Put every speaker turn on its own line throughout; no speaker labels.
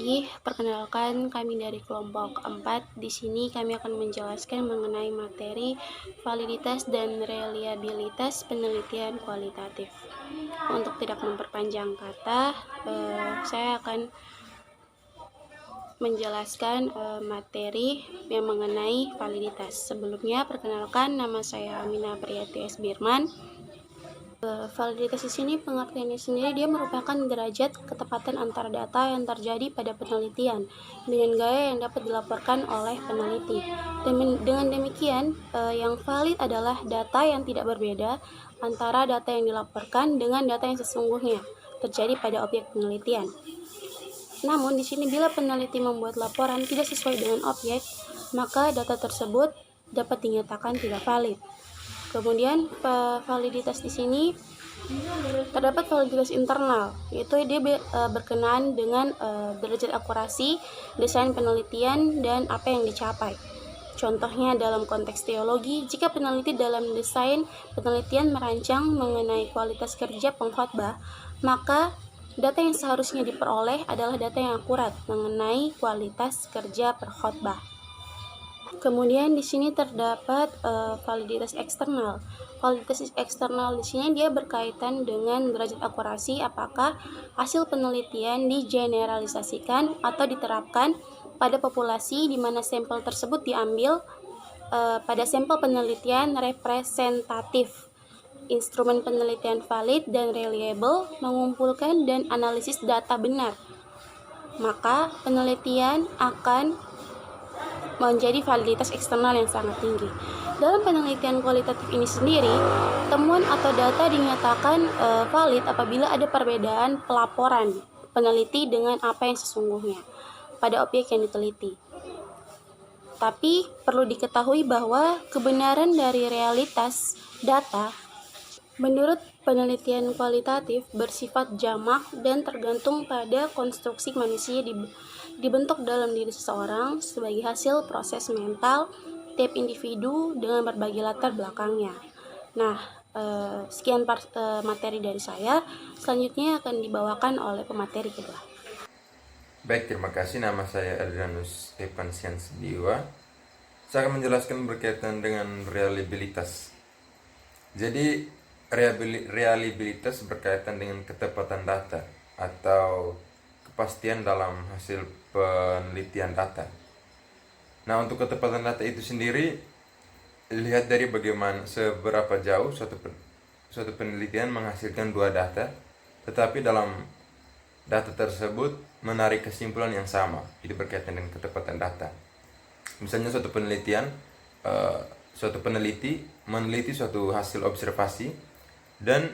pagi, perkenalkan kami dari kelompok 4. Di sini kami akan menjelaskan mengenai materi validitas dan reliabilitas penelitian kualitatif. Untuk tidak memperpanjang kata, saya akan menjelaskan materi yang mengenai validitas. Sebelumnya, perkenalkan, nama saya Amina Priyati S. Birman. Validitas di sini pengertiannya sendiri dia merupakan derajat ketepatan antara data yang terjadi pada penelitian dengan gaya yang dapat dilaporkan oleh peneliti. Dengan demikian, yang valid adalah data yang tidak berbeda antara data yang dilaporkan dengan data yang sesungguhnya terjadi pada objek penelitian. Namun di sini bila peneliti membuat laporan tidak sesuai dengan objek, maka data tersebut dapat dinyatakan tidak valid. Kemudian validitas di sini terdapat validitas internal, yaitu dia berkenaan dengan derajat akurasi desain penelitian dan apa yang dicapai. Contohnya dalam konteks teologi, jika peneliti dalam desain penelitian merancang mengenai kualitas kerja pengkhotbah, maka data yang seharusnya diperoleh adalah data yang akurat mengenai kualitas kerja perkhotbah. Kemudian di sini terdapat validitas eksternal. Validitas eksternal di sini dia berkaitan dengan derajat akurasi apakah hasil penelitian digeneralisasikan atau diterapkan pada populasi di mana sampel tersebut diambil pada sampel penelitian representatif. Instrumen penelitian valid dan reliable mengumpulkan dan analisis data benar. Maka penelitian akan menjadi validitas eksternal yang sangat tinggi. Dalam penelitian kualitatif ini sendiri, temuan atau data dinyatakan valid apabila ada perbedaan pelaporan peneliti dengan apa yang sesungguhnya pada objek yang diteliti. Tapi perlu diketahui bahwa kebenaran dari realitas data menurut penelitian kualitatif bersifat jamak dan tergantung pada konstruksi manusia dibentuk dalam diri seseorang sebagai hasil proses mental tiap individu dengan berbagai latar belakangnya. Nah, sekian materi dari saya. Selanjutnya akan dibawakan oleh pemateri kedua.
Baik, terima kasih. Nama saya Adrianus Evansian Sediwa. Saya akan menjelaskan berkaitan dengan reliabilitas. Jadi, reliabilitas berkaitan dengan ketepatan data atau kepastian dalam hasil penelitian data. Nah, untuk ketepatan data itu sendiri dilihat dari bagaimana seberapa jauh suatu penelitian menghasilkan dua data, tetapi dalam data tersebut menarik kesimpulan yang sama. Jadi berkaitan dengan ketepatan data. Misalnya suatu peneliti meneliti suatu hasil observasi dan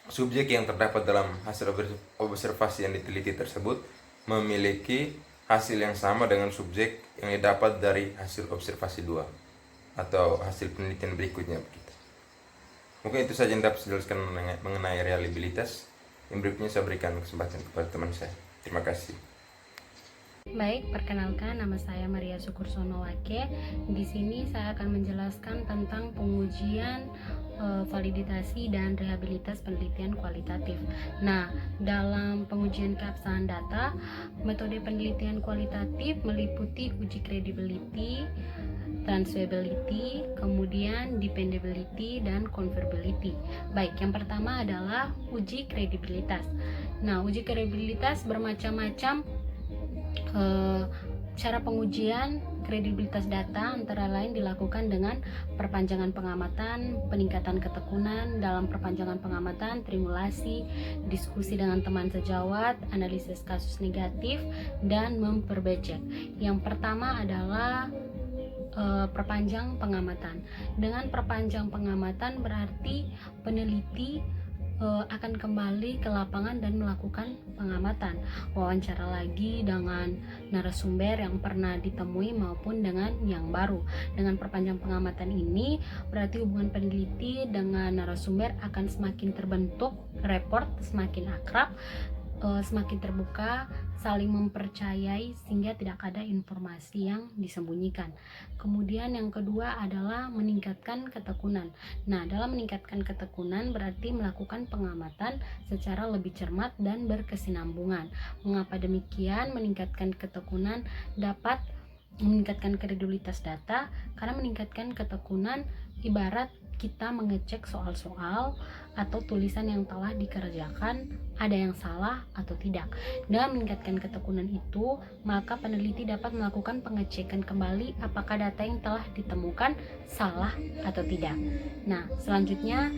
subjek yang terdapat dalam hasil observasi yang diteliti tersebut memiliki hasil yang sama dengan subjek yang didapat dari hasil observasi 2 atau hasil penelitian berikutnya begitu. Mungkin itu saja yang dapat saya jelaskan mengenai reliabilitas. Yang berikutnya saya berikan kesempatan kepada teman saya. Terima kasih.
Baik, perkenalkan nama saya Maria Sukursono Wake. Di sini saya akan menjelaskan tentang pengujian validasi dan reliabilitas penelitian kualitatif. Nah, dalam pengujian keabsahan data, metode penelitian kualitatif meliputi uji credibility, transferability, kemudian dependability dan convertibility. Baik, yang pertama adalah uji kredibilitas. Nah, uji kredibilitas bermacam-macam. Cara pengujian kredibilitas data antara lain dilakukan dengan perpanjangan pengamatan, peningkatan ketekunan dalam perpanjangan pengamatan, trimulasi, diskusi dengan teman sejawat, analisis kasus negatif, dan memperbecek. Yang pertama adalah perpanjang pengamatan. Dengan perpanjang pengamatan berarti peneliti akan kembali ke lapangan dan melakukan pengamatan, wawancara lagi dengan narasumber yang pernah ditemui maupun dengan yang baru. Dengan perpanjang pengamatan ini berarti hubungan peneliti dengan narasumber akan semakin terbentuk, report semakin akrab, semakin terbuka, saling mempercayai sehingga tidak ada informasi yang disembunyikan. Kemudian yang kedua adalah meningkatkan ketekunan. Nah, dalam meningkatkan ketekunan berarti melakukan pengamatan secara lebih cermat dan berkesinambungan. Mengapa demikian? Meningkatkan ketekunan dapat meningkatkan kredibilitas data, karena meningkatkan ketekunan ibarat kita mengecek soal-soal atau tulisan yang telah dikerjakan ada yang salah atau tidak. Dengan meningkatkan ketekunan itu, maka peneliti dapat melakukan pengecekan kembali apakah data yang telah ditemukan salah atau tidak. Nah, selanjutnya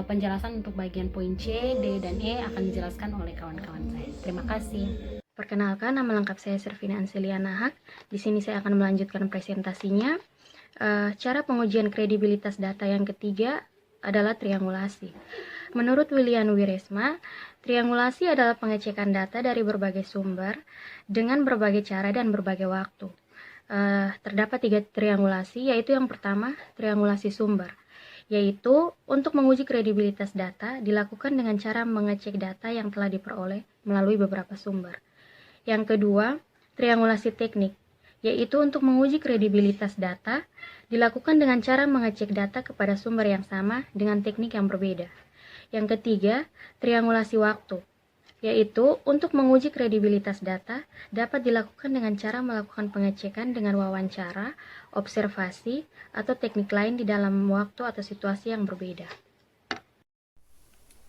penjelasan untuk bagian poin C, D, dan E akan dijelaskan oleh kawan-kawan saya. Terima kasih. Perkenalkan, nama lengkap saya Servina Anseliana Haq. Di sini saya akan melanjutkan presentasinya. Cara pengujian kredibilitas data yang ketiga adalah triangulasi. Menurut William Wiresma, triangulasi adalah pengecekan data dari berbagai sumber dengan berbagai cara dan berbagai waktu. Terdapat 3 triangulasi, yaitu yang pertama, triangulasi sumber, yaitu untuk menguji kredibilitas data dilakukan dengan cara mengecek data yang telah diperoleh melalui beberapa sumber. Yang kedua, triangulasi teknik, yaitu untuk menguji kredibilitas data dilakukan dengan cara mengecek data kepada sumber yang sama dengan teknik yang berbeda. Yang ketiga, triangulasi waktu, yaitu untuk menguji kredibilitas data dapat dilakukan dengan cara melakukan pengecekan dengan wawancara, observasi, atau teknik lain di dalam waktu atau situasi yang berbeda.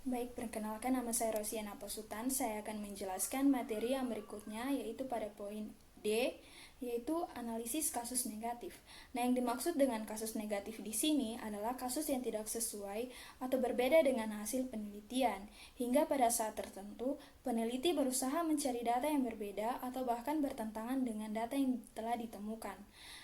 Baik, perkenalkan, nama saya Rosiana Posutan. Saya akan menjelaskan materi yang berikutnya, yaitu pada poin D, yaitu analisis kasus negatif. Nah, yang dimaksud dengan kasus negatif di sini adalah kasus yang tidak sesuai atau berbeda dengan hasil penelitian, hingga pada saat tertentu peneliti berusaha mencari data yang berbeda atau bahkan bertentangan dengan data yang telah ditemukan.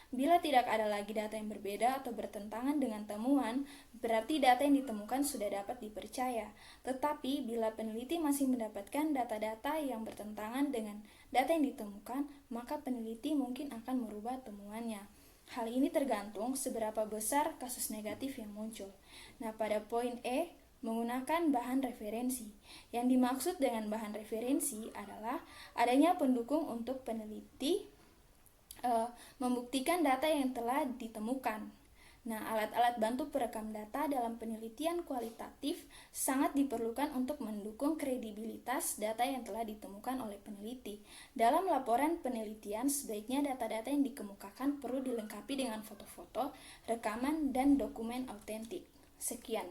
Bila tidak ada lagi data yang berbeda atau bertentangan dengan temuan, berarti data yang ditemukan sudah dapat dipercaya. Tetapi bila peneliti masih mendapatkan data-data yang bertentangan dengan data yang ditemukan, maka peneliti mungkin akan merubah temuannya. Hal ini tergantung seberapa besar kasus negatif yang muncul. Nah, pada poin E, menggunakan bahan referensi. Yang dimaksud dengan bahan referensi adalah adanya pendukung untuk peneliti membuktikan data yang telah ditemukan. Nah, alat-alat bantu perekam data dalam penelitian kualitatif sangat diperlukan untuk mendukung kredibilitas data yang telah ditemukan oleh peneliti. Dalam laporan penelitian, sebaiknya data-data yang dikemukakan perlu dilengkapi dengan foto-foto, rekaman, dan dokumen autentik. Sekian.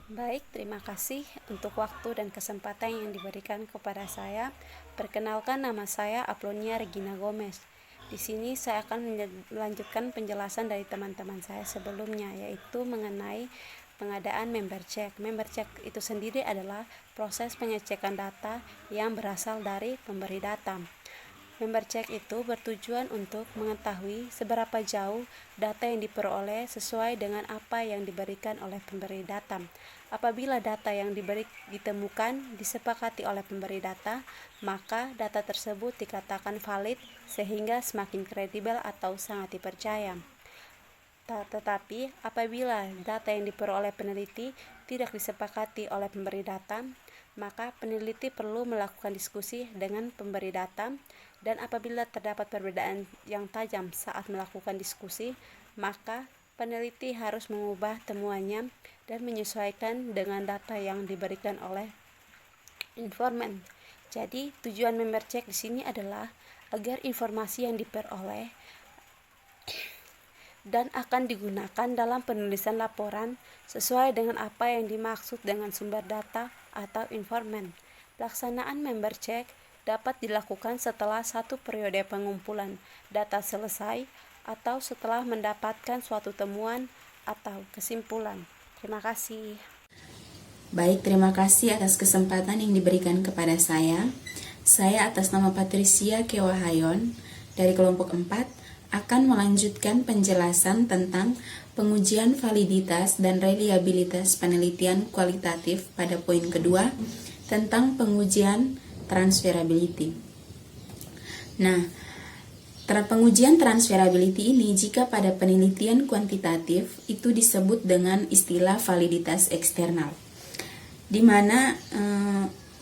Baik, terima kasih untuk waktu dan kesempatan yang diberikan kepada saya. Perkenalkan, nama saya Aplonia Regina Gomez. Di sini saya akan melanjutkan penjelasan dari teman-teman saya sebelumnya, yaitu mengenai pengadaan member check. Member check itu sendiri adalah proses pengecekan data yang berasal dari pemberi data. Member check itu bertujuan untuk mengetahui seberapa jauh data yang diperoleh sesuai dengan apa yang diberikan oleh pemberi data. Apabila data yang ditemukan disepakati oleh pemberi data, maka data tersebut dikatakan valid sehingga semakin kredibel atau sangat dipercaya. Tetapi apabila data yang diperoleh peneliti tidak disepakati oleh pemberi data, maka peneliti perlu melakukan diskusi dengan pemberi data, dan apabila terdapat perbedaan yang tajam saat melakukan diskusi, maka peneliti harus mengubah temuannya dan menyesuaikan dengan data yang diberikan oleh informan. Jadi, tujuan member check di sini adalah agar informasi yang diperoleh dan akan digunakan dalam penulisan laporan sesuai dengan apa yang dimaksud dengan sumber data atau informan. Pelaksanaan member check dapat dilakukan setelah satu periode pengumpulan data selesai atau setelah mendapatkan suatu temuan atau kesimpulan. Terima kasih.
Baik, terima kasih atas kesempatan yang diberikan kepada saya. Saya atas nama Patricia Kewahayon dari kelompok 4 akan melanjutkan penjelasan tentang pengujian validitas dan reliabilitas penelitian kualitatif pada poin kedua tentang pengujian transferability. Nah, pengujian transferability ini jika pada penelitian kuantitatif itu disebut dengan istilah validitas eksternal, di mana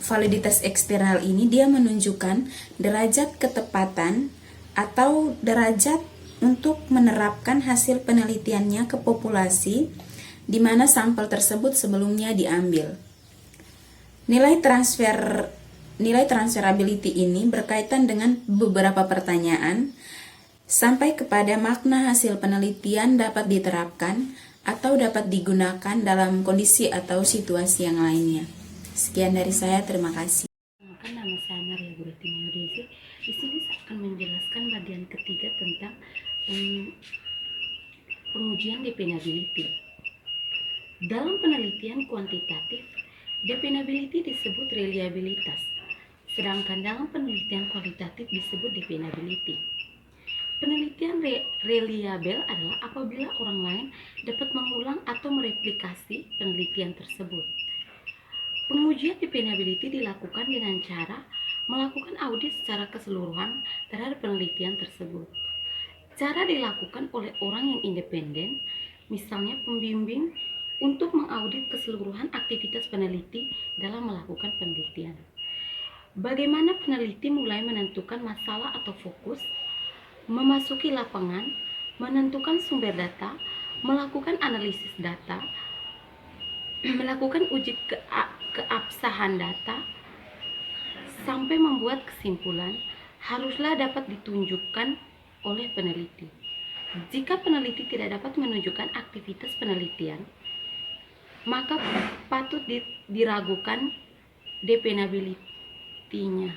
validitas eksternal ini dia menunjukkan derajat ketepatan atau derajat untuk menerapkan hasil penelitiannya ke populasi di mana sampel tersebut sebelumnya diambil. Nilai transferability ini berkaitan dengan beberapa pertanyaan sampai kepada makna hasil penelitian dapat diterapkan atau dapat digunakan dalam kondisi atau situasi yang lainnya. Sekian dari saya, terima kasih.
Nama saya Maria Guritini Udesi. Di sini saya akan menjelaskan bagian ketiga tentang pengujian dependability. Dalam penelitian kuantitatif, dependability disebut reliabilitas, sedangkan dalam penelitian kualitatif disebut dependability. Penelitian reliable adalah apabila orang lain dapat mengulang atau mereplikasi penelitian tersebut. Pengujian dependability dilakukan dengan cara melakukan audit secara keseluruhan terhadap penelitian tersebut. Cara dilakukan oleh orang yang independen, misalnya pembimbing, untuk mengaudit keseluruhan aktivitas peneliti dalam melakukan penelitian. Bagaimana peneliti mulai menentukan masalah atau fokus, memasuki lapangan, menentukan sumber data, melakukan analisis data, melakukan uji keabsahan data, sampai membuat kesimpulan, haruslah dapat ditunjukkan oleh peneliti. Jika peneliti tidak dapat menunjukkan aktivitas penelitian, maka patut diragukan dependability-nya.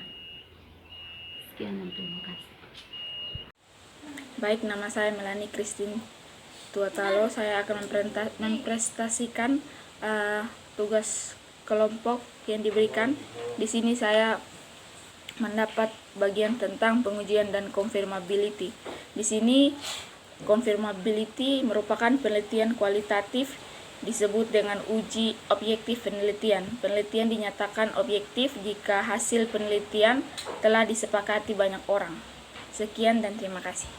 Sekian dan terima kasih.
Baik, nama saya Melani Christine Tuatalo. Saya akan mempresentasikan tugas kelompok yang diberikan. Di sini saya mendapat bagian tentang pengujian dan confirmability. Di sini confirmability merupakan penelitian kualitatif, disebut dengan uji objektif penelitian. Penelitian dinyatakan objektif jika hasil penelitian telah disepakati banyak orang. Sekian dan terima kasih.